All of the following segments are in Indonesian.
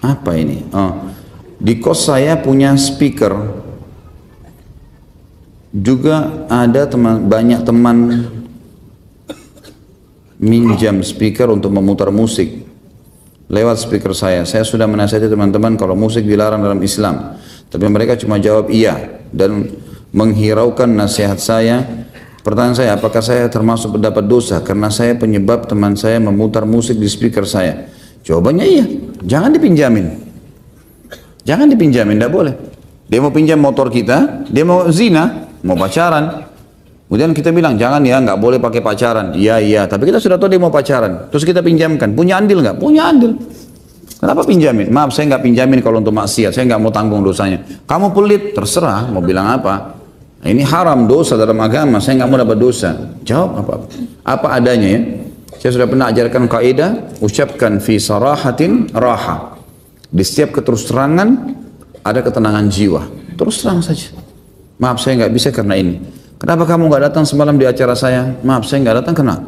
Apa ini? Oh, di kos saya punya speaker. Juga ada banyak teman minjam speaker untuk memutar musik lewat speaker saya. Saya sudah menasihati teman-teman kalau musik dilarang dalam Islam. Tapi mereka cuma jawab iya dan menghiraukan nasihat saya. Pertanyaan saya, apakah saya termasuk mendapat dosa karena saya penyebab teman saya memutar musik di speaker saya? Jawabannya iya, jangan dipinjamin. Jangan dipinjamin, tidak boleh. Dia mau pinjam motor kita, dia mau zina, mau pacaran. Kemudian kita bilang, jangan ya, nggak boleh pakai pacaran. Iya, iya, tapi kita sudah tahu dia mau pacaran. Terus kita pinjamkan, punya andil nggak? Punya andil. Kenapa pinjamin? Maaf, saya nggak pinjamin kalau untuk maksiat, saya nggak mau tanggung dosanya. Kamu pelit, terserah, mau bilang apa. Nah, ini haram, dosa dalam agama, saya nggak mau dapat dosa. Jawab apa adanya ya. Saya sudah pernah ajarkan kaidah, ucapkan fi sarahatin raha. Di setiap keterus terangan ada ketenangan jiwa. Terus terang saja. Maaf, saya nggak bisa karena ini. Kenapa kamu nggak datang semalam di acara saya? Maaf, saya nggak datang karena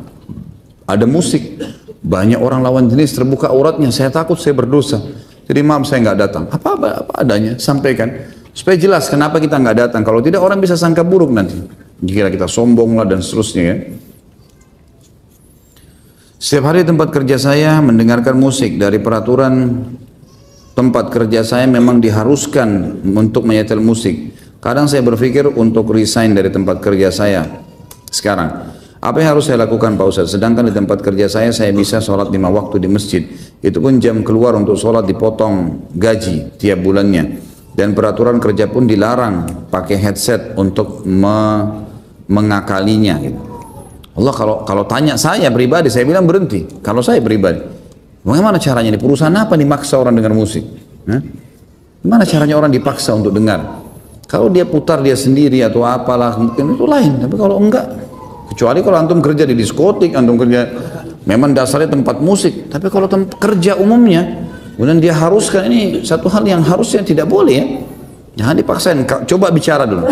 ada musik. Banyak orang lawan jenis terbuka auratnya. Saya takut saya berdosa. Jadi maaf, saya nggak datang. Apa adanya, sampaikan. Supaya jelas kenapa kita nggak datang. Kalau tidak orang bisa sangka buruk nanti. Jika kita sombong lah dan seterusnya ya. Setiap hari tempat kerja saya mendengarkan musik. Dari peraturan tempat kerja saya memang diharuskan untuk menyetel musik. Kadang saya berpikir untuk resign dari tempat kerja saya sekarang. Apa yang harus saya lakukan Pak Ustaz? Sedangkan di tempat kerja saya bisa sholat 5 waktu di masjid. Itu pun jam keluar untuk sholat dipotong gaji tiap bulannya. Dan peraturan kerja pun dilarang pakai headset untuk mengakalinya. Gitu. Allah kalau tanya saya pribadi, saya bilang berhenti. Kalau saya pribadi, bagaimana caranya? Di perusahaan apa dimaksa orang dengar musik? Gimana caranya orang dipaksa untuk dengar? Kalau dia putar dia sendiri atau apalah, mungkin itu lain. Tapi kalau enggak, kecuali kalau antum kerja di diskotik, antum kerja, memang dasarnya tempat musik. Tapi kalau kerja umumnya, kemudian dia haruskan, ini satu hal yang harusnya tidak boleh ya. Jangan dipaksain, coba bicara dulu.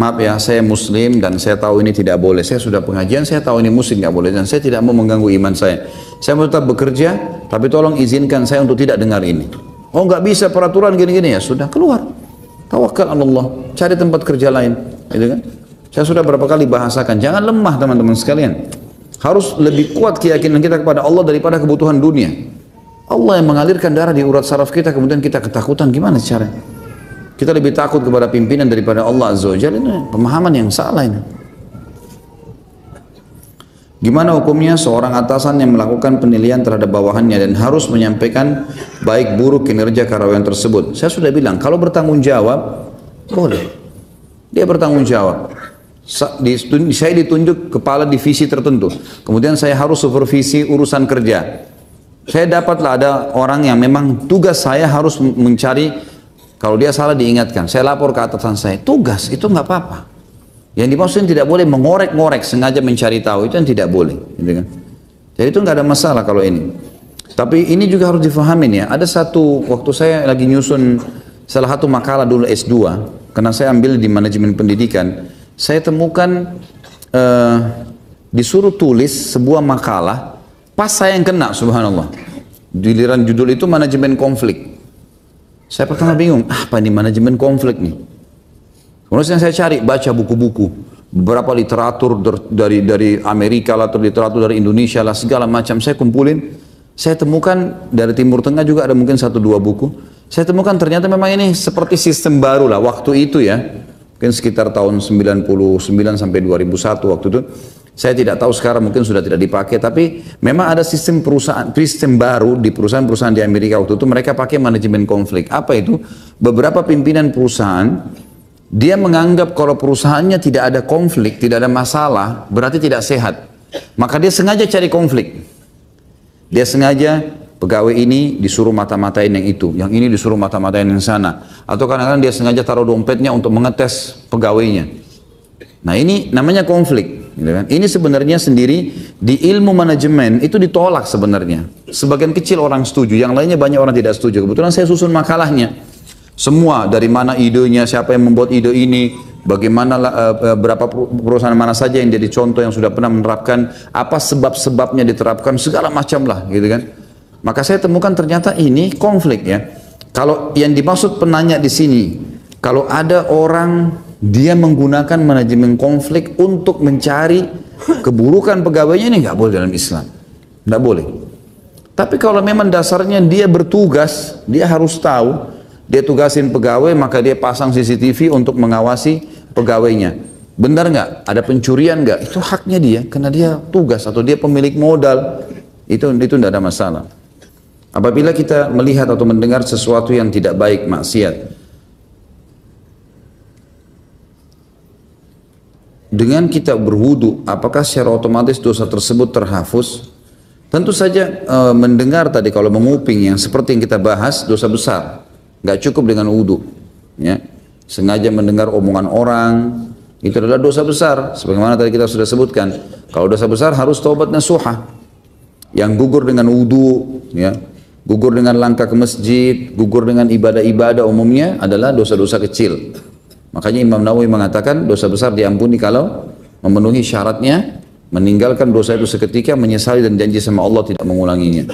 Maaf ya, saya muslim dan saya tahu ini tidak boleh. Saya sudah pengajian, saya tahu ini musik nggak boleh. Dan saya tidak mau mengganggu iman saya. Saya mau tetap bekerja, tapi tolong izinkan saya untuk tidak dengar ini. Oh nggak bisa peraturan gini-gini ya, sudah keluar. Tawakal Allah, cari tempat kerja lain. Gitu kan? Saya sudah berapa kali bahasakan, jangan lemah teman-teman sekalian. Harus lebih kuat keyakinan kita kepada Allah daripada kebutuhan dunia. Allah yang mengalirkan darah di urat saraf kita, kemudian kita ketakutan, gimana caranya? Kita lebih takut kepada pimpinan daripada Allah Azza wa Jalla. Ini pemahaman yang salah ini. Gimana hukumnya seorang atasan yang melakukan penilaian terhadap bawahannya dan harus menyampaikan baik buruk kinerja karyawan tersebut? Saya sudah bilang, kalau bertanggung jawab, boleh. Dia bertanggung jawab. Saya ditunjuk kepala divisi tertentu. Kemudian saya harus supervisi urusan kerja. Saya dapatlah ada orang yang memang tugas saya harus mencari. Kalau dia salah diingatkan, saya lapor ke atasan saya. Tugas itu nggak apa-apa. Yang dimaksudnya tidak boleh mengorek-ngorek, sengaja mencari tahu, itu yang tidak boleh. Gitu kan? Jadi itu nggak ada masalah kalau ini. Tapi ini juga harus difahamin ya. Ada satu, waktu saya lagi nyusun salah satu makalah dulu S2, karena saya ambil di manajemen pendidikan, saya temukan disuruh tulis sebuah makalah, pas saya yang kena, subhanallah. Giliran judul itu manajemen konflik. Saya pertama bingung, apa ini manajemen konflik nih? Kemudian saya cari, baca buku-buku, beberapa literatur dari Amerika lah, atau literatur dari Indonesia lah, segala macam saya kumpulin. Saya temukan dari Timur Tengah juga ada mungkin 1-2 buku. Saya temukan ternyata memang ini seperti sistem baru lah waktu itu ya. Mungkin sekitar tahun 99 sampai 2001 waktu itu. Saya tidak tahu sekarang mungkin sudah tidak dipakai, tapi memang ada sistem baru di perusahaan-perusahaan di Amerika waktu itu, mereka pakai manajemen konflik. Apa itu? Beberapa pimpinan perusahaan, dia menganggap kalau perusahaannya tidak ada konflik, tidak ada masalah, berarti tidak sehat. Maka dia sengaja cari konflik. Dia sengaja pegawai ini disuruh mata-matain yang itu, yang ini disuruh mata-matain yang sana. Atau kadang-kadang dia sengaja taruh dompetnya untuk mengetes pegawainya. Nah ini namanya konflik. Ini sebenarnya sendiri di ilmu manajemen itu ditolak sebenarnya. Sebagian kecil orang setuju, yang lainnya banyak orang tidak setuju. Kebetulan saya susun makalahnya. Semua dari mana idenya, siapa yang membuat ide ini, bagaimana berapa perusahaan mana saja yang jadi contoh yang sudah pernah menerapkan, apa sebab-sebabnya diterapkan, segala macam lah gitu kan. Maka saya temukan ternyata ini konflik ya. Kalau yang dimaksud penanya di sini, kalau ada orang dia menggunakan manajemen konflik untuk mencari keburukan pegawainya, ini nggak boleh dalam Islam, nggak boleh. Tapi kalau memang dasarnya dia bertugas, dia harus tahu, dia tugasin pegawai, maka dia pasang CCTV untuk mengawasi pegawainya. Benar nggak? Ada pencurian nggak? Itu haknya dia, karena dia tugas atau dia pemilik modal. Itu tidak ada masalah. Apabila kita melihat atau mendengar sesuatu yang tidak baik, maksiat, dengan kita berwudu, apakah secara otomatis dosa tersebut terhapus? Tentu saja mendengar tadi, kalau menguping yang seperti yang kita bahas, dosa besar. Nggak cukup dengan wudu. Ya. Sengaja mendengar omongan orang, itu adalah dosa besar. Sebagaimana tadi kita sudah sebutkan, kalau dosa besar harus taubat nasuha. Yang gugur dengan wudu, ya, gugur dengan langkah ke masjid, gugur dengan ibadah-ibadah umumnya adalah dosa-dosa kecil. Makanya Imam Nawawi mengatakan dosa besar diampuni kalau memenuhi syaratnya, meninggalkan dosa itu seketika, menyesali dan janji sama Allah tidak mengulanginya.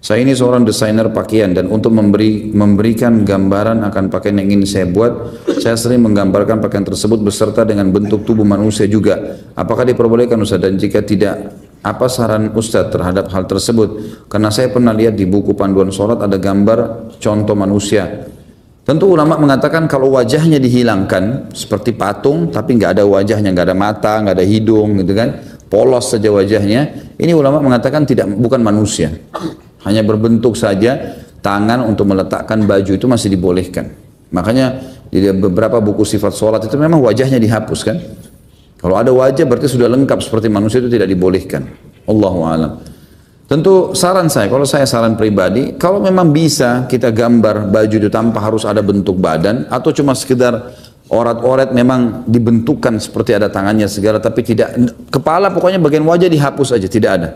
Saya ini seorang desainer pakaian dan untuk memberikan gambaran akan pakaian yang ingin saya buat, saya sering menggambarkan pakaian tersebut beserta dengan bentuk tubuh manusia juga. Apakah diperbolehkan Ustaz? Dan jika tidak, apa saran Ustaz terhadap hal tersebut? Karena saya pernah lihat di buku panduan sholat ada gambar contoh manusia. Tentu ulama mengatakan kalau wajahnya dihilangkan seperti patung, tapi nggak ada wajahnya, nggak ada mata, nggak ada hidung, gitu kan? Polos saja wajahnya. Ini ulama mengatakan bukan manusia. Hanya berbentuk saja, tangan untuk meletakkan baju itu masih dibolehkan. Makanya di beberapa buku sifat sholat itu memang wajahnya dihapus kan. Kalau ada wajah berarti sudah lengkap seperti manusia, itu tidak dibolehkan. Allahu a'lam. Tentu saran saya, kalau saya saran pribadi, kalau memang bisa kita gambar baju itu tanpa harus ada bentuk badan, atau cuma sekedar orat-orat memang dibentukkan seperti ada tangannya segala, tapi tidak, kepala pokoknya bagian wajah dihapus aja, tidak ada.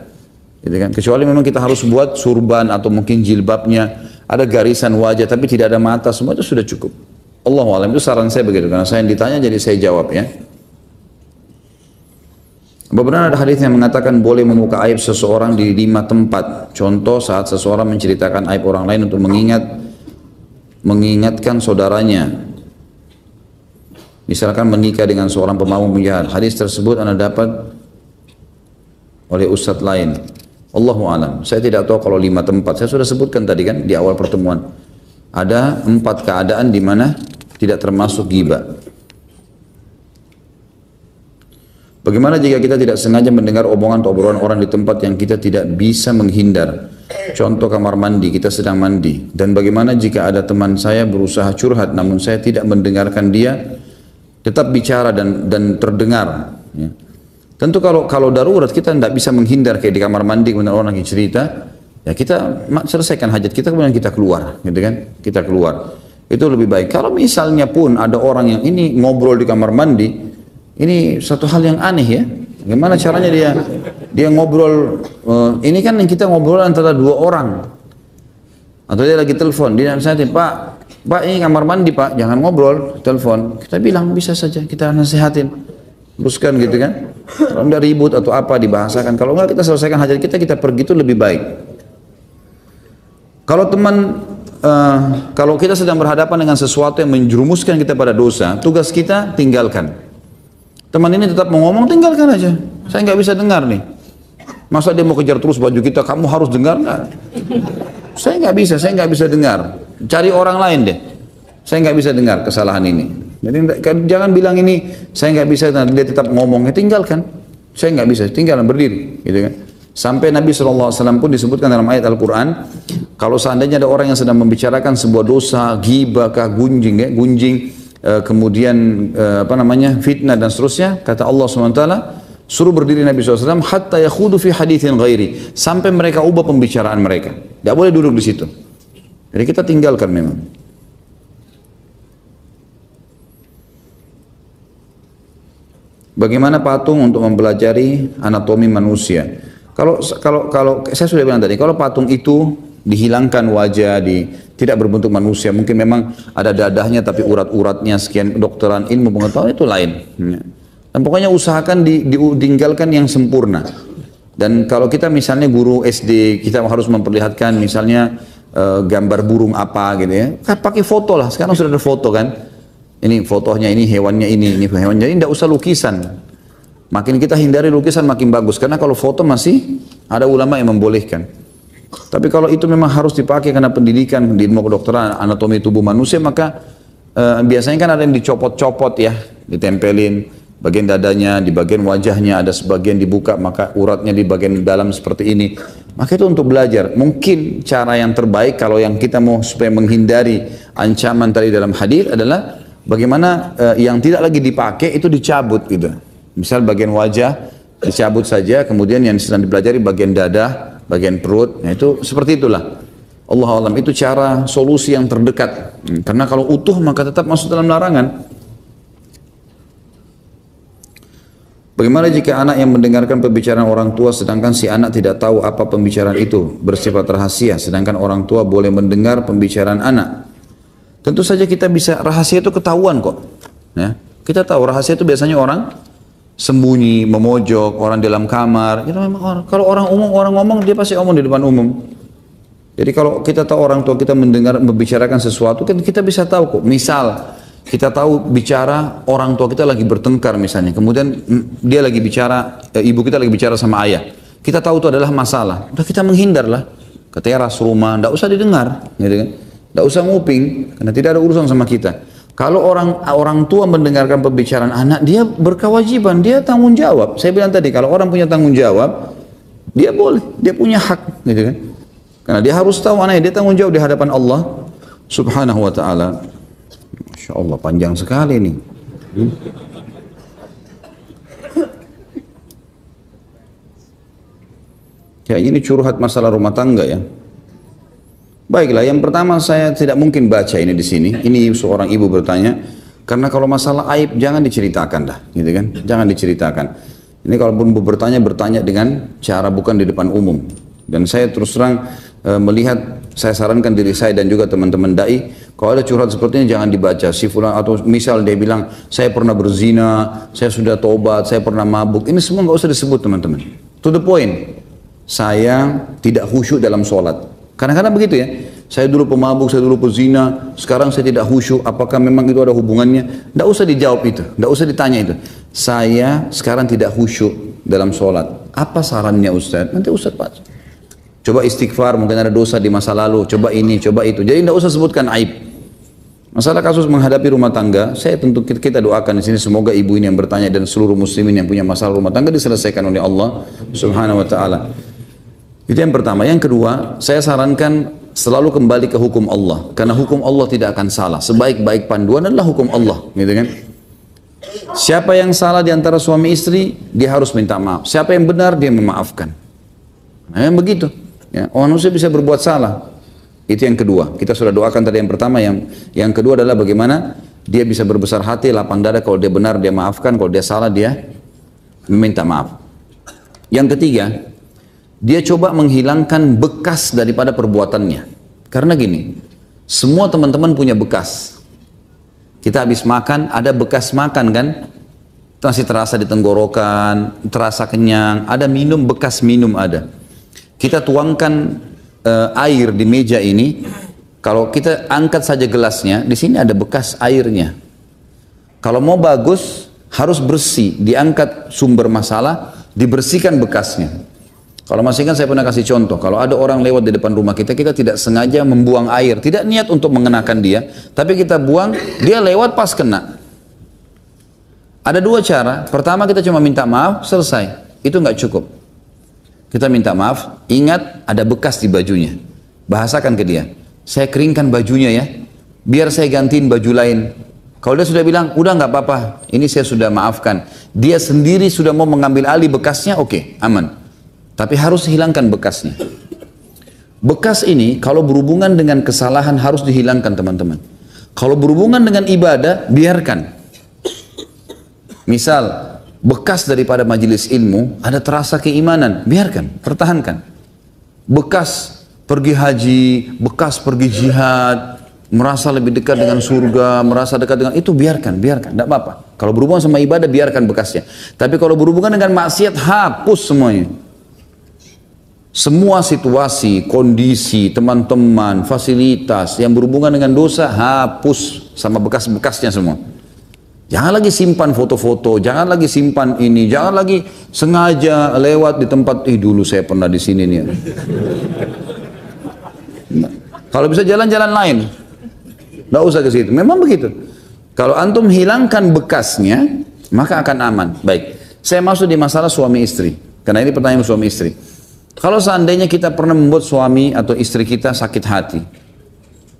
Gitu kan? Kecuali memang kita harus buat surban atau mungkin jilbabnya ada garisan wajah tapi tidak ada mata, semua itu sudah cukup. Allahu a'lam, itu saran saya begitu, karena saya yang ditanya jadi saya jawab ya. Beberapa ada hadis yang mengatakan boleh membuka aib seseorang di 5 tempat. Contoh saat seseorang menceritakan aib orang lain untuk mengingatkan saudaranya. Misalkan menikah dengan seorang pemabuk penjahat. Hadis tersebut Anda dapat oleh ustadz lain. Allahu alam. Saya tidak tahu kalau 5 tempat. Saya sudah sebutkan tadi kan di awal pertemuan. Ada 4 keadaan di mana tidak termasuk ghibah. Bagaimana jika kita tidak sengaja mendengar omongan atau obrolan orang di tempat yang kita tidak bisa menghindar? Contoh kamar mandi, kita sedang mandi. Dan bagaimana jika ada teman saya berusaha curhat namun saya tidak mendengarkan dia, tetap bicara dan terdengar. Ya. Tentu kalau darurat kita tidak bisa menghindar kayak di kamar mandi kemudian orang lagi cerita, ya kita selesaikan hajat kita kemudian kita keluar, gitu kan? Kita keluar. Itu lebih baik. Kalau misalnya pun ada orang yang ini ngobrol di kamar mandi, ini satu hal yang aneh ya. Bagaimana caranya dia ngobrol? Ini kan yang kita ngobrol antara 2 orang. Atau dia lagi telepon, dia nasihatin, Pak ini kamar mandi Pak, jangan ngobrol, telepon. Kita bilang bisa saja, kita nasihatin, teruskan gitu kan. Kalau tidak ribut atau apa dibahasakan. Kalau enggak kita selesaikan hajat kita pergi, itu lebih baik. Kalau kalau kita sedang berhadapan dengan sesuatu yang menjerumuskan kita pada dosa, tugas kita tinggalkan. Teman ini tetap mau ngomong, tinggalkan aja. Saya nggak bisa dengar nih. Masa dia mau kejar terus baju kita, kamu harus dengar nggak? Saya nggak bisa dengar. Cari orang lain deh. Saya nggak bisa dengar kesalahan ini. Jadi jangan bilang ini saya nggak bisa, dia tetap ngomongnya, tinggalkan. Saya nggak bisa, tinggalkan, berdiri, gitu kan. Sampai Nabi SAW pun disebutkan dalam ayat Al-Quran, kalau seandainya ada orang yang sedang membicarakan sebuah dosa, ghibah, gunjing, kemudian fitnah dan seterusnya, kata Allah SWT, suruh berdiri Nabi SAW, hatta yakhudu fi hadithin ghairi, sampai mereka ubah pembicaraan mereka. Tidak boleh duduk di situ. Jadi kita tinggalkan memang. Bagaimana patung untuk mempelajari anatomi manusia? Kalau saya sudah bilang tadi, kalau patung itu dihilangkan wajah, tidak berbentuk manusia, mungkin memang ada dadahnya tapi urat-uratnya sekian, kedokteran, ilmu pengetahuan itu lain. Dan pokoknya usahakan ditinggalkan yang sempurna. Dan kalau kita misalnya guru SD, kita harus memperlihatkan misalnya gambar burung apa gitu ya, kan pakai foto lah, sekarang sudah ada foto kan, ini fotonya, ini hewannya, ini hewannya, jadi tidak usah lukisan. Makin kita hindari lukisan makin bagus, karena kalau foto masih ada ulama yang membolehkan. Tapi kalau itu memang harus dipakai karena pendidikan di ilmu kedokteran, anatomi tubuh manusia, maka biasanya kan ada yang dicopot-copot ya, ditempelin bagian dadanya, di bagian wajahnya ada sebagian dibuka, maka uratnya di bagian dalam seperti ini. Maka itu untuk belajar. Mungkin cara yang terbaik kalau yang kita mau supaya menghindari ancaman tadi dalam hadis adalah bagaimana yang tidak lagi dipakai itu dicabut gitu. Misal bagian wajah dicabut saja, kemudian yang sedang dipelajari bagian dada, bagian perut, nah itu seperti itulah. Allah alam, itu cara solusi yang terdekat. Karena kalau utuh maka tetap masuk dalam larangan. Bagaimana jika anak yang mendengarkan pembicaraan orang tua sedangkan si anak tidak tahu apa pembicaraan itu bersifat rahasia, sedangkan orang tua boleh mendengar pembicaraan anak? Tentu saja kita bisa, rahasia itu ketahuan kok. Ya, kita tahu rahasia itu biasanya orang sembunyi, memojok, orang dalam kamar. Itu memang orang. Kalau orang umum, orang ngomong dia pasti ngomong di depan umum. Jadi kalau kita tahu orang tua kita mendengar membicarakan sesuatu, kan kita bisa tahu kok. Misal kita tahu bicara orang tua kita lagi bertengkar misalnya, kemudian dia lagi bicara, ibu kita lagi bicara sama ayah. Kita tahu itu adalah masalah. Udah kita menghindar lah ke teras rumah, tidak usah didengar, gitu kan? Tidak usah nguping, karena tidak ada urusan sama kita. Kalau orang tua mendengarkan pembicaraan anak, dia berkewajiban, dia tanggung jawab. Saya bilang tadi, kalau orang punya tanggung jawab, dia boleh, dia punya hak, gitu kan? Karena dia harus tahu anaknya, dia tanggung jawab di hadapan Allah Subhanahu wa Ta'ala. Masya Allah, panjang sekali nih. Ya, ini curhat masalah rumah tangga ya. Baiklah, yang pertama saya tidak mungkin baca ini di sini. Ini seorang ibu bertanya, karena kalau masalah aib jangan diceritakan dah, gitu kan? Jangan diceritakan. Ini kalaupun bertanya dengan cara bukan di depan umum. Dan saya terus terang melihat, saya sarankan diri saya dan juga teman-teman dai, kalau ada curhat seperti ini jangan dibaca. Si fulan, atau misal dia bilang saya pernah berzina, saya sudah tobat, saya pernah mabuk. Ini semua nggak usah disebut teman-teman. To the point. Saya tidak khusyuk dalam sholat. Kadang-kadang begitu ya, saya dulu pemabuk, saya dulu pezina, sekarang saya tidak khusyuk, apakah memang itu ada hubungannya? Tidak usah dijawab itu, tidak usah ditanya itu. Saya sekarang tidak khusyuk dalam sholat. Apa sarannya Ustaz? Nanti Ustaz baca. Coba istighfar, mungkin ada dosa di masa lalu, coba ini, coba itu. Jadi tidak usah sebutkan aib. Masalah kasus menghadapi rumah tangga, saya tentu kita doakan di sini semoga ibu ini yang bertanya dan seluruh muslimin yang punya masalah rumah tangga diselesaikan oleh Allah Subhanahu wa Ta'ala. Itu yang pertama. Yang kedua, saya sarankan selalu kembali ke hukum Allah, karena hukum Allah tidak akan salah. Sebaik-baik panduan adalah hukum Allah, gitu kan? Siapa yang salah di antara suami istri, dia harus minta maaf. Siapa yang benar, dia memaafkan. Nah, yang begitu. Ya, manusia bisa berbuat salah. Itu yang kedua. Kita sudah doakan tadi yang pertama. Yang kedua adalah bagaimana dia bisa berbesar hati, lapang dada. Kalau dia benar, dia maafkan. Kalau dia salah, dia meminta maaf. Yang ketiga, dia coba menghilangkan bekas daripada perbuatannya. Karena gini, semua teman-teman punya bekas. Kita habis makan, ada bekas makan kan? Masih terasa di tenggorokan, terasa kenyang, ada minum, bekas minum ada. Kita tuangkan air di meja ini, kalau kita angkat saja gelasnya, di sini ada bekas airnya. Kalau mau bagus, harus bersih, diangkat sumber masalah, dibersihkan bekasnya. Kalau masih ingat saya pernah kasih contoh, kalau ada orang lewat di depan rumah kita, kita tidak sengaja membuang air, tidak niat untuk mengenakan dia, tapi kita buang, dia lewat pas kena. Ada dua cara, pertama kita cuma minta maaf, selesai, itu nggak cukup. Kita minta maaf, ingat ada bekas di bajunya, bahasakan ke dia, saya keringkan bajunya ya, biar saya gantiin baju lain. Kalau dia sudah bilang, udah nggak apa-apa, ini saya sudah maafkan, dia sendiri sudah mau mengambil alih bekasnya, oke, aman. Tapi harus hilangkan bekasnya. Bekas ini kalau berhubungan dengan kesalahan harus dihilangkan teman-teman. Kalau berhubungan dengan ibadah, biarkan. Misal, bekas daripada majelis ilmu, ada terasa keimanan, biarkan, pertahankan. Bekas pergi haji, bekas pergi jihad, merasa lebih dekat dengan surga, merasa dekat dengan itu, biarkan, tidak apa-apa. Kalau berhubungan sama ibadah, biarkan bekasnya. Tapi kalau berhubungan dengan maksiat, hapus semuanya. Semua situasi, kondisi, teman-teman, fasilitas yang berhubungan dengan dosa, hapus sama bekas-bekasnya semua. Jangan lagi simpan foto-foto, jangan lagi simpan ini, jangan lagi sengaja lewat di tempat, dulu saya pernah di sini nih. Nah, kalau bisa jalan-jalan lain, nggak usah ke situ. Memang begitu. Kalau antum hilangkan bekasnya, maka akan aman. Baik, saya masuk di masalah suami istri, karena ini pertanyaan suami istri. Kalau seandainya kita pernah membuat suami atau istri kita sakit hati,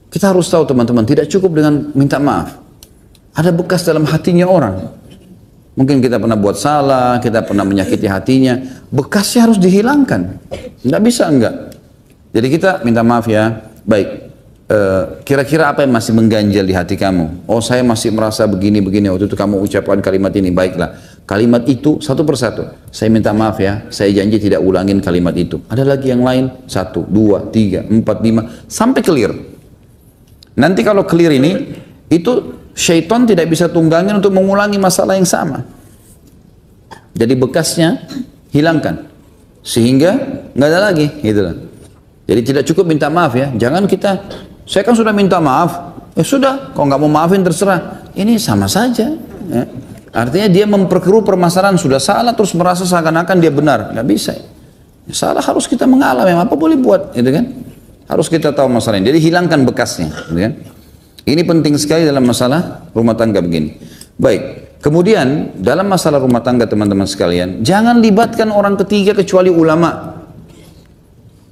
kita harus tahu teman-teman, tidak cukup dengan minta maaf. Ada bekas dalam hatinya orang. Mungkin kita pernah buat salah, kita pernah menyakiti hatinya, bekasnya harus dihilangkan. Nggak bisa enggak. Jadi kita minta maaf ya, baik. Kira-kira apa yang masih mengganjal di hati kamu? Oh, saya masih merasa begini-begini, waktu itu kamu ucapkan kalimat ini, baiklah. Kalimat itu satu persatu. Saya minta maaf ya, saya janji tidak ulangin kalimat itu. Ada lagi yang lain, 1, 2, 3, 4, 5, sampai clear. Nanti kalau clear ini, itu syaitan tidak bisa tunggangin untuk mengulangi masalah yang sama. Jadi bekasnya hilangkan. Sehingga nggak ada lagi, gitu loh. Jadi tidak cukup minta maaf ya. Jangan kita, saya kan sudah minta maaf. Ya sudah, kalau nggak mau maafin terserah. Ini sama saja. Ya. Artinya dia memperkeruh permasalahan, sudah salah terus merasa seakan-akan dia benar. Nggak bisa. Ya, salah harus kita mengalami, apa boleh buat, gitu kan? Harus kita tahu masalahnya. Jadi hilangkan bekasnya, gitu kan? Ini penting sekali dalam masalah rumah tangga begini. Baik. Kemudian dalam masalah rumah tangga teman-teman sekalian, jangan libatkan orang ketiga kecuali ulama.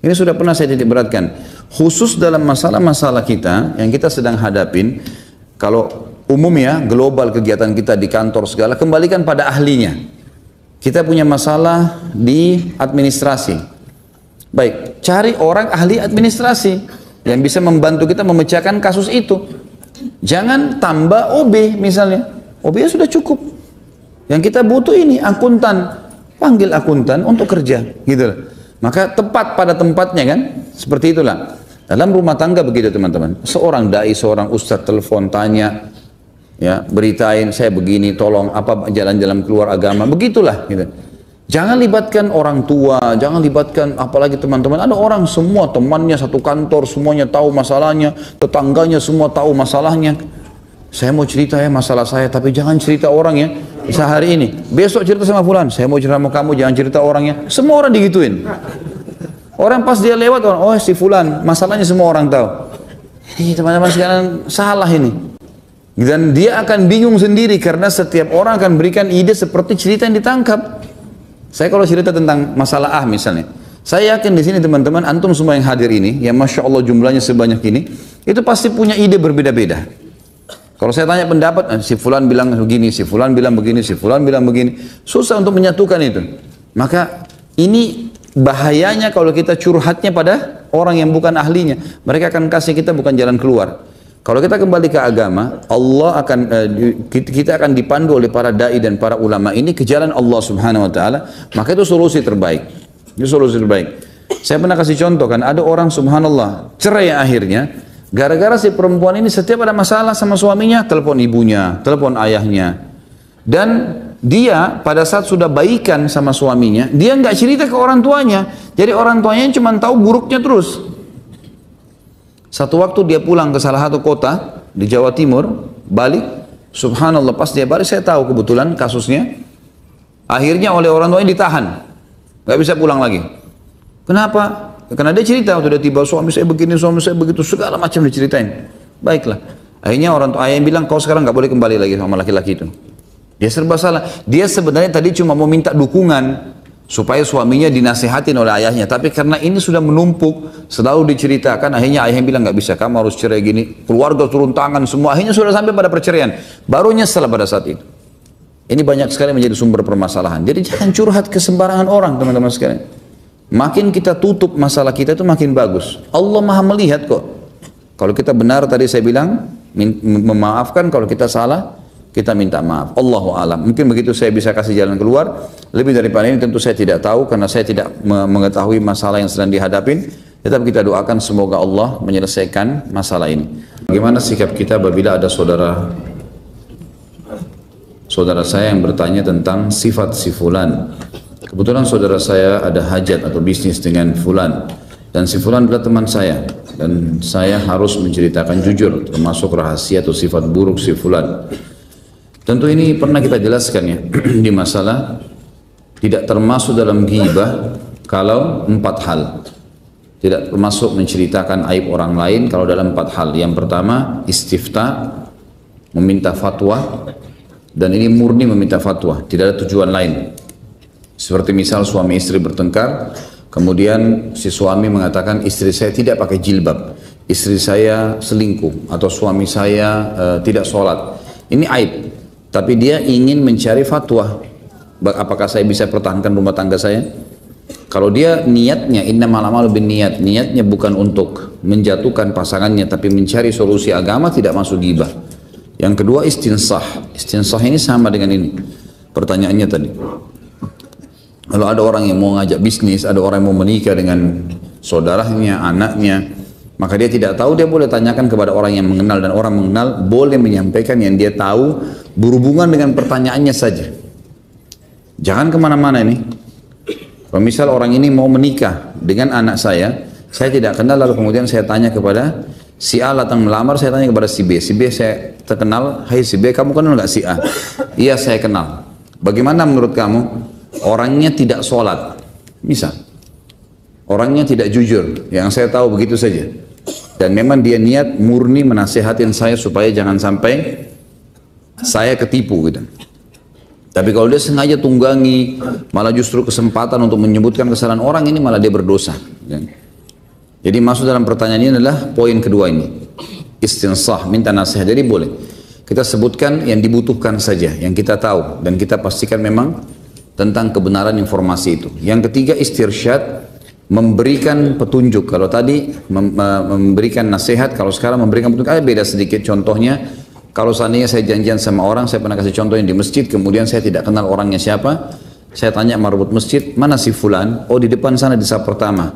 Ini sudah pernah saya titik beratkan. Khusus dalam masalah-masalah kita yang kita sedang hadapin, kalau umum ya, global kegiatan kita di kantor segala, kembalikan pada ahlinya. Kita punya masalah di administrasi. Baik, cari orang ahli administrasi yang bisa membantu kita memecahkan kasus itu. Jangan tambah OB misalnya. OB sudah cukup. Yang kita butuh ini akuntan. Panggil akuntan untuk kerja, gitu loh. Maka tepat pada tempatnya kan, seperti itulah. Dalam rumah tangga begitu teman-teman. Seorang dai, seorang ustadz telepon tanya, ya beritain saya begini, tolong apa jalan-jalan keluar agama, begitulah. Gitu. Jangan libatkan orang tua, jangan libatkan apalagi teman-teman. Ada orang semua temannya satu kantor, semuanya tahu masalahnya, tetangganya semua tahu masalahnya. Saya mau cerita ya masalah saya, tapi jangan cerita orang ya. Bisa hari ini, besok cerita sama fulan. Saya mau cerita sama kamu, jangan cerita orangnya. Semua orang digituin. Orang pas dia lewat, oh si fulan, masalahnya semua orang tahu. Ini teman-teman sekarang salah ini. Dan dia akan bingung sendiri karena setiap orang akan berikan ide seperti cerita yang ditangkap. Saya kalau cerita tentang masalah A misalnya, saya yakin di sini teman-teman, antum semua yang hadir ini, yang masya Allah jumlahnya sebanyak ini, itu pasti punya ide berbeda-beda. Kalau saya tanya pendapat, si fulan bilang begini, si fulan bilang begini, si fulan bilang begini, susah untuk menyatukan itu. Maka ini bahayanya kalau kita curhatnya pada orang yang bukan ahlinya. Mereka akan kasih kita bukan jalan keluar. Kalau kita kembali ke agama, Allah akan kita akan dipandu oleh para dai dan para ulama ini ke jalan Allah Subhanahu wa taala, maka itu solusi terbaik. Itu solusi terbaik. Saya pernah kasih contoh kan, ada orang subhanallah cerai akhirnya gara-gara si perempuan ini setiap ada masalah sama suaminya, telepon ibunya, telepon ayahnya. Dan dia pada saat sudah baikan sama suaminya, dia nggak cerita ke orang tuanya. Jadi orang tuanya cuma tahu buruknya terus. Satu waktu dia pulang ke salah satu kota di Jawa Timur, balik, subhanallah pas dia balik saya tahu kebetulan kasusnya. Akhirnya oleh orang tuanya ditahan, nggak bisa pulang lagi. Kenapa? Karena dia cerita, sudah tiba suami saya begini, suami saya begitu, segala macam diceritain. Baiklah. Akhirnya orang tua ayah yang bilang, kau sekarang nggak boleh kembali lagi sama laki-laki itu. Dia serba salah. Dia sebenarnya tadi cuma mau minta dukungan supaya suaminya dinasihatin oleh ayahnya. Tapi karena ini sudah menumpuk, selalu diceritakan, akhirnya ayahnya bilang nggak bisa, kamu harus cerai gini. Keluarga turun tangan semua. Akhirnya sudah sampai pada perceraian. Baru nyesel pada saat itu. Ini banyak sekali menjadi sumber permasalahan. Jadi jangan curhat ke sembarangan orang, teman-teman sekalian. Makin kita tutup masalah kita itu makin bagus. Allah maha melihat kok. Kalau kita benar tadi saya bilang, memaafkan, kalau kita salah, kita minta maaf. Allahu alam. Mungkin begitu saya bisa kasih jalan keluar. Lebih daripada ini tentu saya tidak tahu karena saya tidak mengetahui masalah yang sedang dihadapin. Tetap kita doakan semoga Allah menyelesaikan masalah ini. Bagaimana sikap kita apabila ada saudara saya yang bertanya tentang sifat si fulan kebetulan saudara saya ada hajat atau bisnis dengan fulan, dan si fulan adalah teman saya, dan saya harus menceritakan jujur termasuk rahasia atau sifat buruk si fulan. Tentu ini pernah kita jelaskan ya di masalah tidak termasuk dalam ghibah kalau 4 hal. Tidak termasuk menceritakan aib orang lain kalau dalam 4 hal. Yang pertama istifta, meminta fatwa, dan ini murni meminta fatwa, tidak ada tujuan lain. Seperti misal suami istri bertengkar, kemudian si suami mengatakan istri saya tidak pakai jilbab, istri saya selingkuh, atau suami saya tidak sholat. Ini aib, tapi dia ingin mencari fatwa. Apakah saya bisa pertahankan rumah tangga saya? Kalau dia niatnya innamal a'malu binniyat, niatnya bukan untuk menjatuhkan pasangannya tapi mencari solusi agama, tidak masuk ghibah. Yang kedua istinsah. Istinsah ini sama dengan ini pertanyaannya tadi. Kalau ada orang yang mau ngajak bisnis, ada orang yang mau menikah dengan saudaranya, anaknya, maka dia tidak tahu, dia boleh tanyakan kepada orang yang mengenal, dan orang mengenal boleh menyampaikan yang dia tahu berhubungan dengan pertanyaannya saja. Jangan kemana-mana ini. Kalau misal orang ini mau menikah dengan anak saya tidak kenal, lalu kemudian saya tanya kepada si A datang melamar, saya tanya kepada si B. Si B saya terkenal, hai si B, kamu kenal nggak si A? Iya saya kenal. Bagaimana menurut kamu? Orangnya tidak sholat, misal. Orangnya tidak jujur, yang saya tahu begitu saja. Dan memang dia niat murni menasihatin saya supaya jangan sampai saya ketipu gitu. Tapi kalau dia sengaja tunggangi, malah justru kesempatan untuk menyebutkan kesalahan orang, ini malah dia berdosa. Jadi masuk dalam pertanyaan ini adalah poin kedua ini. Istinsah, minta nasihat. Jadi boleh kita sebutkan yang dibutuhkan saja, yang kita tahu, dan kita pastikan memang tentang kebenaran informasi itu. Yang ketiga istirsyad, memberikan petunjuk. Kalau tadi memberikan nasihat, kalau sekarang memberikan petunjuk, beda sedikit contohnya. Kalau seandainya saya janjian sama orang, saya pernah kasih contoh yang di masjid, kemudian saya tidak kenal orangnya siapa, saya tanya marbut masjid, mana si fulan? Oh di depan sana di saf pertama.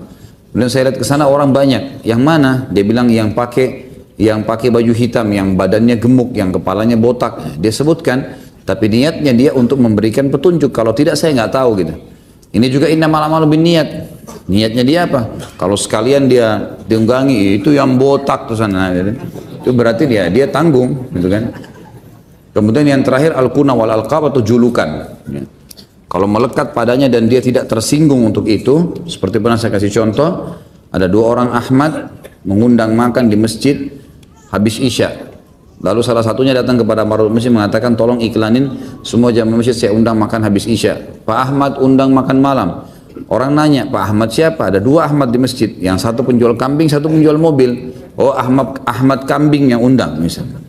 Kemudian saya lihat ke sana orang banyak, yang mana? Dia bilang yang pakai baju hitam, yang badannya gemuk, yang kepalanya botak. Dia sebutkan, tapi niatnya dia untuk memberikan petunjuk. Kalau tidak saya nggak tahu gitu. Ini juga innamal a'malu binniyat. Niatnya dia apa? Kalau sekalian dia tunggangi itu yang botak tuh sana gitu. Itu berarti dia tanggung gitu kan. Kemudian yang terakhir al-kuna wal alqab atau julukan ya. Kalau melekat padanya dan dia tidak tersinggung untuk itu, seperti pernah saya kasih contoh, ada 2 orang Ahmad mengundang makan di masjid habis Isya. Lalu salah satunya datang kepada marwah masjid mengatakan, tolong iklanin semua jamaah masjid saya undang makan habis Isya. Pak Ahmad undang makan malam. Orang nanya, Pak Ahmad siapa? Ada 2 Ahmad di masjid, yang satu penjual kambing, satu penjual mobil. Oh Ahmad kambing yang undang misalnya.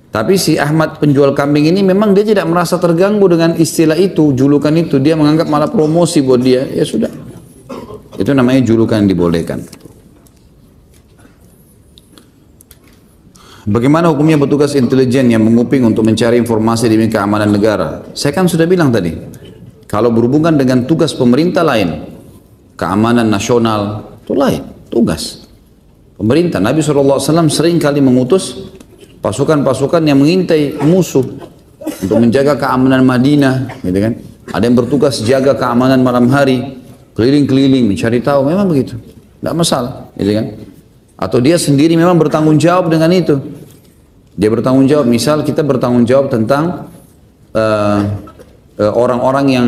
Tapi si Ahmad penjual kambing ini memang dia tidak merasa terganggu dengan istilah itu, julukan itu. Dia menganggap malah promosi buat dia. Ya sudah. Itu namanya julukan yang dibolehkan. Bagaimana hukumnya petugas intelijen yang menguping untuk mencari informasi demi keamanan negara? Saya kan sudah bilang tadi, kalau berhubungan dengan tugas pemerintah lain, keamanan nasional itu lain, tugas pemerintah. Nabi SAW sering kali mengutus pasukan-pasukan yang mengintai musuh untuk menjaga keamanan Madinah, gitu kan? Ada yang bertugas jaga keamanan malam hari, keliling-keliling mencari tahu, memang begitu, tidak masalah, gitu kan? Atau dia sendiri memang bertanggung jawab dengan itu. Dia bertanggung jawab, misal kita bertanggung jawab tentang orang-orang yang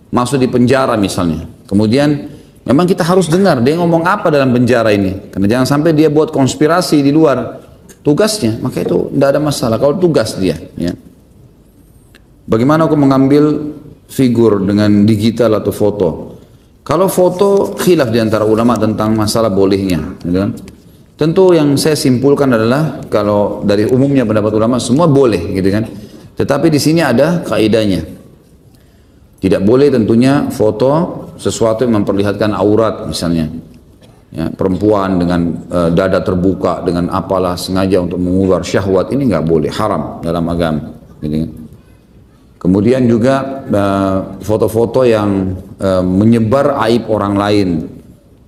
masuk di penjara misalnya. Kemudian memang kita harus dengar dia ngomong apa dalam penjara ini. Karena jangan sampai dia buat konspirasi di luar tugasnya, maka itu tidak ada masalah kalau tugas dia. Ya. Bagaimana aku mengambil figur dengan digital atau foto? Kalau foto khilaf di antara ulama tentang masalah bolehnya. Gitu kan? Tentu yang saya simpulkan adalah kalau dari umumnya pendapat ulama semua boleh, gitu kan. Tetapi di sini ada kaidahnya. Tidak boleh tentunya foto sesuatu yang memperlihatkan aurat misalnya. Ya, perempuan dengan dada terbuka dengan apalah sengaja untuk mengular syahwat, ini nggak boleh, haram dalam agama. Gitu kan. Kemudian juga foto-foto yang menyebar aib orang lain.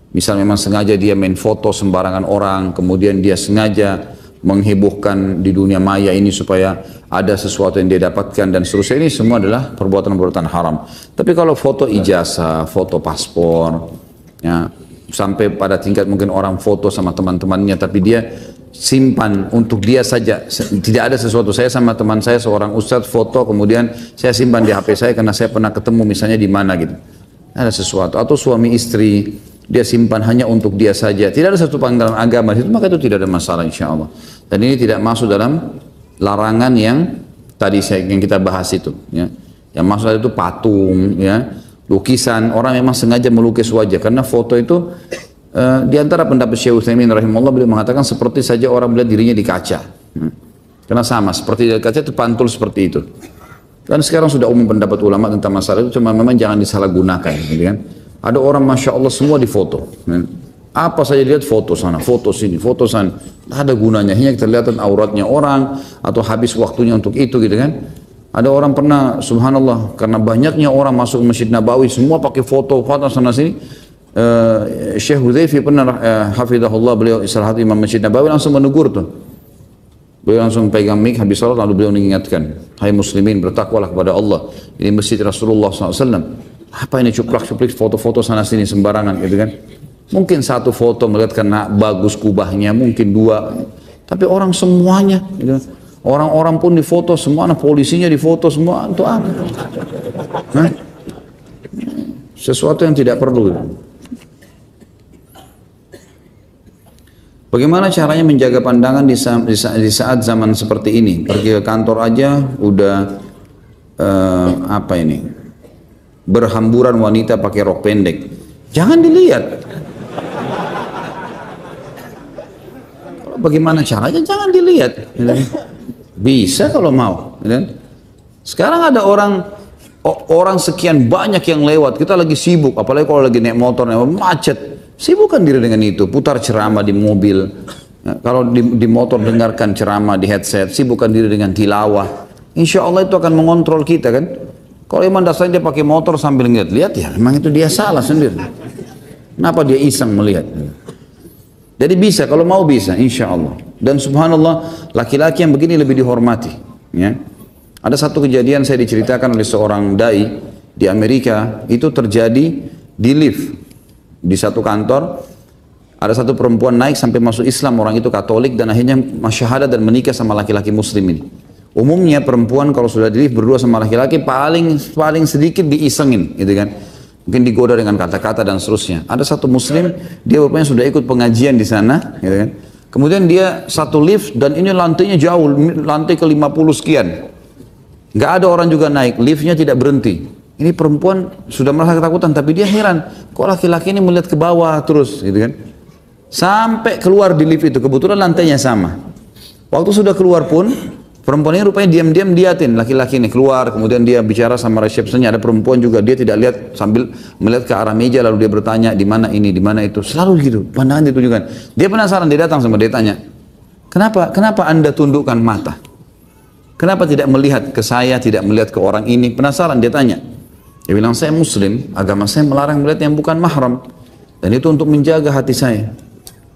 Misal memang sengaja dia main foto sembarangan orang, kemudian dia sengaja menghebohkan di dunia maya ini supaya ada sesuatu yang dia dapatkan dan seterusnya, ini semua adalah perbuatan-perbuatan haram. Tapi kalau foto ijazah, foto paspor, ya, sampai pada tingkat mungkin orang foto sama teman-temannya tapi dia simpan untuk dia saja, tidak ada sesuatu. Saya sama teman saya seorang ustadz foto kemudian saya simpan di HP saya karena saya pernah ketemu misalnya di mana gitu, ada sesuatu. Atau suami istri dia simpan hanya untuk dia saja, tidak ada satu panggilan agama itu, maka itu tidak ada masalah insya Allah. Dan ini tidak masuk dalam larangan yang tadi yang kita bahas itu, ya. Yang maksud itu patung, ya, lukisan. Orang memang sengaja melukis wajah karena foto itu di antara pendapat Syekh Utsaimin rahimahullah, beliau mengatakan seperti saja orang melihat dirinya di kaca, karena sama seperti di kaca itu pantul seperti itu. Dan sekarang sudah umum pendapat ulama tentang masalah itu, cuma memang jangan disalahgunakan, gitu kan. Ada orang masya Allah semua difoto, apa saja lihat foto sana, foto sini, foto sana, ada gunanya, hanya kelihatan auratnya orang atau habis waktunya untuk itu, gitu kan. Ada orang pernah, subhanallah, karena banyaknya orang masuk Masjid Nabawi semua pakai foto sana sini. Syekh Hudzaifah pernah hafizahullah, beliau istirahat Imam Masjid Nabawi langsung menegur tuh. Beliau langsung pegang mic habis salat lalu beliau mengingatkan, hai muslimin, bertakwalah kepada Allah. Ini masjid Rasulullah SAW. Apa ini cuplak-cuplik foto-foto sana sini sembarangan, gitu kan. Mungkin satu foto melihat karena bagus kubahnya, mungkin dua, tapi orang semuanya, gitu. Orang-orang pun difoto semua, polisinya difoto semua, untuk apa? Hah? Sesuatu yang tidak perlu. Bagaimana caranya menjaga pandangan di saat zaman seperti ini? Pergi ke kantor aja udah apa ini? Berhamburan wanita pakai rok pendek. Jangan dilihat. Bagaimana caranya? Jangan dilihat. Bisa kalau mau. Sekarang ada orang sekian banyak yang lewat. Kita lagi sibuk, apalagi kalau lagi naik motor, macet. Sibukkan diri dengan itu. Putar ceramah di mobil. Kalau di motor dengarkan ceramah di headset. Sibukkan diri dengan tilawah. Insya Allah itu akan mengontrol kita, kan. Kalau iman dasarnya dia pakai motor sambil lihat, ya memang itu dia salah sendiri. Kenapa dia iseng melihat? Jadi bisa, kalau mau bisa, insya Allah. Dan subhanallah, laki-laki yang begini lebih dihormati. Ya. Ada satu kejadian saya diceritakan oleh seorang dai di Amerika, itu terjadi di lift di satu kantor. Ada satu perempuan naik sampai masuk Islam, orang itu Katolik dan akhirnya syahadat dan menikah sama laki-laki Muslim ini. Umumnya perempuan kalau sudah di lift berdua sama laki-laki paling sedikit diisengin, gitu kan. Mungkin digoda dengan kata-kata dan seterusnya. Ada satu Muslim, dia rupanya sudah ikut pengajian di sana, gitu kan. Kemudian dia satu lift dan ini lantainya jauh, lantai ke 50 sekian. Nggak ada orang juga naik, liftnya tidak berhenti. Ini perempuan sudah merasa ketakutan, tapi dia heran, kok laki-laki ini melihat ke bawah terus, gitu kan. Sampai keluar di lift itu, kebetulan lantainya sama. Waktu sudah keluar pun, perempuan ini rupanya diam-diam liatin laki-laki ini keluar, kemudian dia bicara sama resepsinya, ada perempuan juga, dia tidak lihat sambil melihat ke arah meja, lalu dia bertanya, di mana ini, di mana itu, selalu gitu, pandangan ditujukan. Dia penasaran, dia datang sama dia tanya, kenapa anda tundukkan mata? Kenapa tidak melihat ke saya, tidak melihat ke orang ini? Penasaran, dia tanya. Dia bilang, saya muslim, agama saya melarang melihat yang bukan mahram, dan itu untuk menjaga hati saya.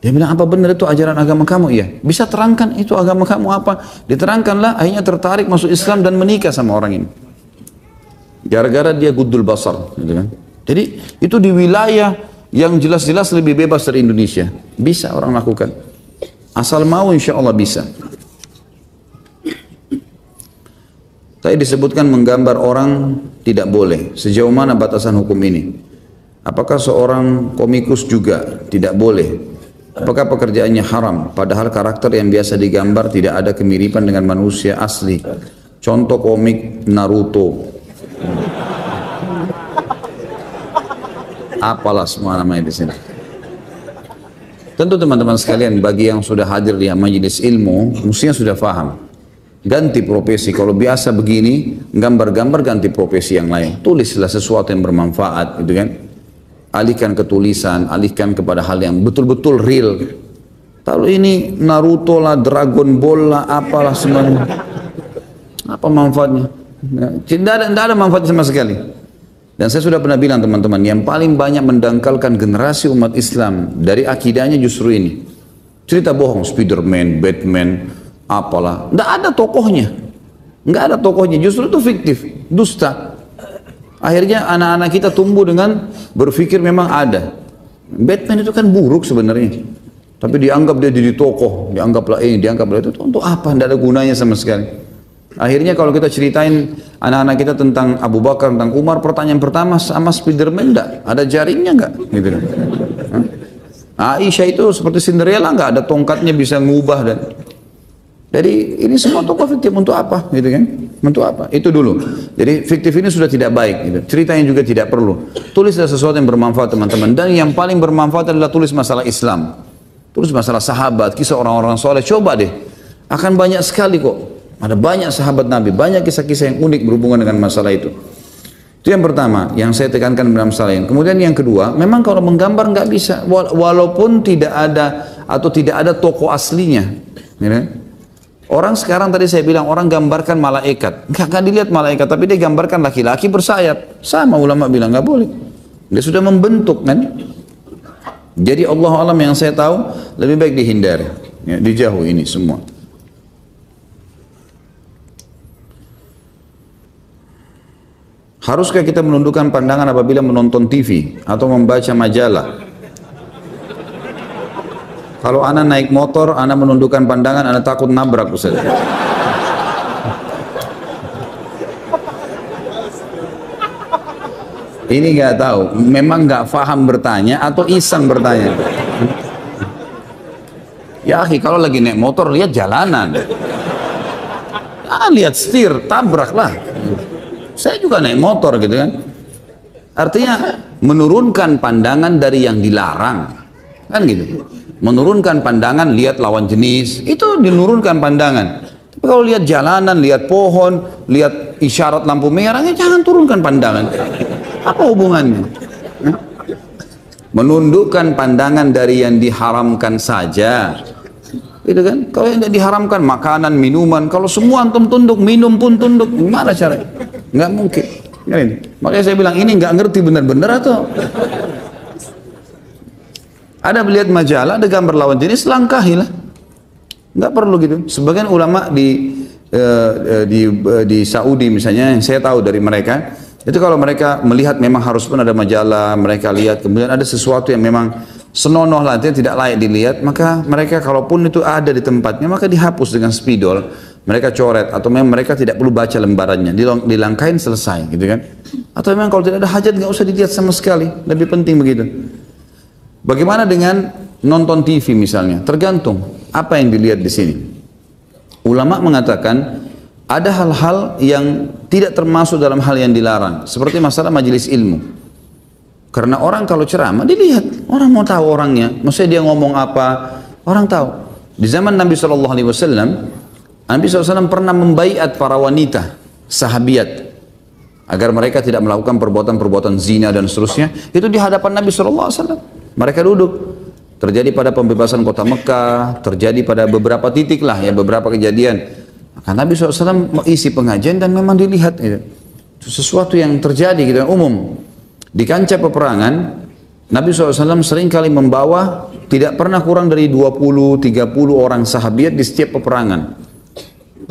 Dia bilang, apa benar itu ajaran agama kamu? Iya. Bisa terangkan itu agama kamu apa? Diterangkanlah, akhirnya tertarik masuk Islam dan menikah sama orang ini. Gara-gara dia guddul basar. Gitu kan? Jadi itu di wilayah yang jelas-jelas lebih bebas dari Indonesia. Bisa orang lakukan. Asal mau insya Allah bisa. Tadi disebutkan menggambar orang tidak boleh. Sejauh mana batasan hukum ini? Apakah seorang komikus juga tidak boleh? Apakah pekerjaannya haram? Padahal karakter yang biasa digambar tidak ada kemiripan dengan manusia asli. Contoh komik Naruto. Apalah semua namanya di sini. Tentu teman-teman sekalian, bagi yang sudah hadir di majelis ilmu, mestinya sudah paham. Ganti profesi. Kalau biasa begini, gambar-gambar, ganti profesi yang lain. Tulislah sesuatu yang bermanfaat, gitu kan? Alihkan ke tulisan, alihkan kepada hal yang betul-betul real. Kalau ini Naruto lah, Dragon Ball lah, apalah semuanya. Apa manfaatnya? Tidak ada manfaatnya sama sekali. Dan saya sudah pernah bilang teman-teman, yang paling banyak mendangkalkan generasi umat Islam dari akidahnya justru ini. Cerita bohong, Spiderman, Batman, apalah. Nggak ada tokohnya. Nggak ada tokohnya, justru itu fiktif, dusta. Akhirnya anak-anak kita tumbuh dengan berpikir memang ada. Batman itu kan buruk sebenarnya. Tapi dianggap dia jadi tokoh, dianggaplah ini, dianggaplah itu. Untuk apa? Nggak ada gunanya sama sekali. Akhirnya kalau kita ceritain anak-anak kita tentang Abu Bakar, tentang Umar, pertanyaan pertama, sama Spiderman enggak? Ada jaringnya enggak? Gitu. Aisyah itu seperti Cinderella, enggak ada tongkatnya bisa ngubah dan jadi ini semua tokoh fiktif untuk apa? Gitu kan? Untuk apa? Itu dulu. Jadi fiktif ini sudah tidak baik. Gitu. Ceritanya juga tidak perlu. Tulislah sesuatu yang bermanfaat teman-teman. Dan yang paling bermanfaat adalah tulis masalah Islam. Tulis masalah sahabat, kisah orang-orang soleh. Coba deh. Akan banyak sekali kok. Ada banyak sahabat Nabi, banyak kisah-kisah yang unik berhubungan dengan masalah itu. Itu yang pertama, yang saya tekankan dalam masalah ini. Kemudian yang kedua, memang kalau menggambar nggak bisa, walaupun tidak ada atau tidak ada tokoh aslinya. Ya. Orang sekarang tadi saya bilang orang gambarkan malaikat, nggak dilihat malaikat, tapi dia gambarkan laki-laki bersayap. Sama ulama bilang nggak boleh. Dia sudah membentuk kan. Jadi Allah alam yang saya tahu lebih baik dihindari, ya, dijauh ini semua. Haruskah kita menundukkan pandangan apabila menonton TV atau membaca majalah? Kalau anak naik motor, anak menundukkan pandangan, anak takut nabrak Ustaz. Ini nggak tahu, memang nggak paham bertanya atau iseng bertanya. Ya akhi, kalau lagi naik motor lihat jalanan, lihat setir, tabraklah. Saya juga naik motor gitu kan. Artinya menurunkan pandangan dari yang dilarang, kan gitu. Menurunkan pandangan, lihat lawan jenis, itu dinurunkan pandangan. Tapi kalau lihat jalanan, lihat pohon, lihat isyarat lampu merahnya, jangan turunkan pandangan. Apa hubungannya? Menundukkan pandangan dari yang diharamkan saja. Gitu kan? Kalau yang tidak diharamkan, makanan, minuman, kalau semua antum tunduk, minum pun tunduk, gimana caranya? Nggak mungkin. Makanya saya bilang, ini nggak ngerti benar-benar atau... Ada melihat majalah, ada gambar lawan jenis, langkahilah. Nggak perlu gitu. Sebagian ulama di Saudi misalnya, yang saya tahu dari mereka, itu kalau mereka melihat memang harus pun ada majalah, mereka lihat, kemudian ada sesuatu yang memang senonoh lah, tidak layak dilihat, maka mereka kalaupun itu ada di tempatnya, maka dihapus dengan spidol, mereka coret, atau memang mereka tidak perlu baca lembarannya, dilangkain selesai, gitu kan? Atau memang kalau tidak ada hajat, nggak usah dilihat sama sekali, lebih penting begitu. Bagaimana dengan nonton TV misalnya? Tergantung apa yang dilihat di sini. Ulama mengatakan ada hal-hal yang tidak termasuk dalam hal yang dilarang, seperti masalah majelis ilmu. Karena orang kalau ceramah dilihat, orang mau tahu orangnya, maksudnya dia ngomong apa, orang tahu. Di zaman Nabi SAW, Nabi SAW pernah membaiat para wanita, sahabiat, agar mereka tidak melakukan perbuatan-perbuatan zina dan seterusnya. Itu di hadapan Nabi SAW. Mereka duduk. Terjadi pada pembebasan kota Mekah, terjadi pada beberapa titik lah ya, beberapa kejadian. Maka Nabi SAW isi pengajian dan memang dilihat itu sesuatu yang terjadi gitu, umum. Di kancah peperangan, Nabi SAW seringkali membawa tidak pernah kurang dari 20-30 orang sahabiat di setiap peperangan.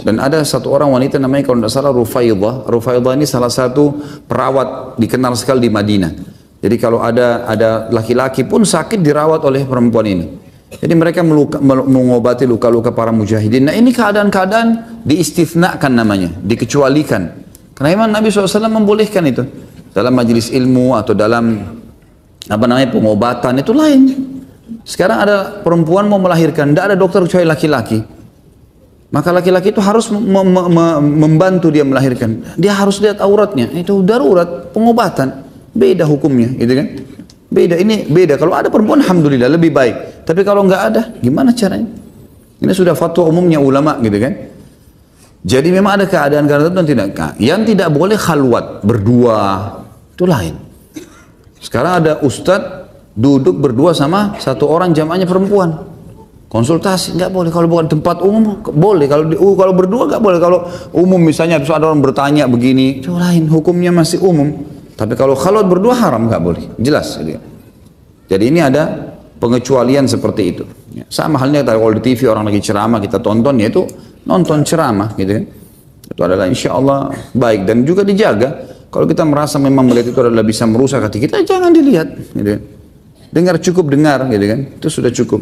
Dan ada satu orang wanita namanya kalau tidak salah Rufaidah. Rufaidah ini salah satu perawat dikenal sekali di Madinah. Jadi kalau ada laki-laki pun sakit dirawat oleh perempuan ini. Jadi mereka mengobati luka-luka para mujahidin. Nah ini keadaan-keadaan diistifnakan namanya, dikecualikan. Karena memang Nabi SAW membolehkan itu. Dalam majelis ilmu atau dalam pengobatan itu lain. Sekarang ada perempuan mau melahirkan, tidak ada dokter kecuali laki-laki. Maka laki-laki itu harus membantu dia melahirkan. Dia harus lihat auratnya. Itu darurat pengobatan. Beda hukumnya, gitu kan? Beda, ini beda. Kalau ada perempuan, alhamdulillah lebih baik. Tapi kalau nggak ada, gimana caranya? Ini sudah fatwa umumnya ulama, gitu kan? Jadi memang ada keadaan-keadaan tertentu yang tidak boleh khalwat berdua, itu lain. Sekarang ada ustadz duduk berdua sama satu orang jamaahnya perempuan, konsultasi nggak boleh. Kalau bukan tempat umum boleh. Kalau berdua nggak boleh. Kalau umum misalnya terus ada orang bertanya begini, itu lain. Hukumnya masih umum. Tapi kalau khalwat berdua haram, nggak boleh, jelas. Jadi ini ada pengecualian seperti itu. Ya, sama halnya kalau di TV orang lagi ceramah kita tonton, yaitu nonton ceramah gitu kan. Itu adalah insya Allah baik dan juga dijaga. Kalau kita merasa memang melihat itu adalah bisa merusak hati kita, jangan dilihat gitu kan. Dengar cukup dengar gitu kan, itu sudah cukup.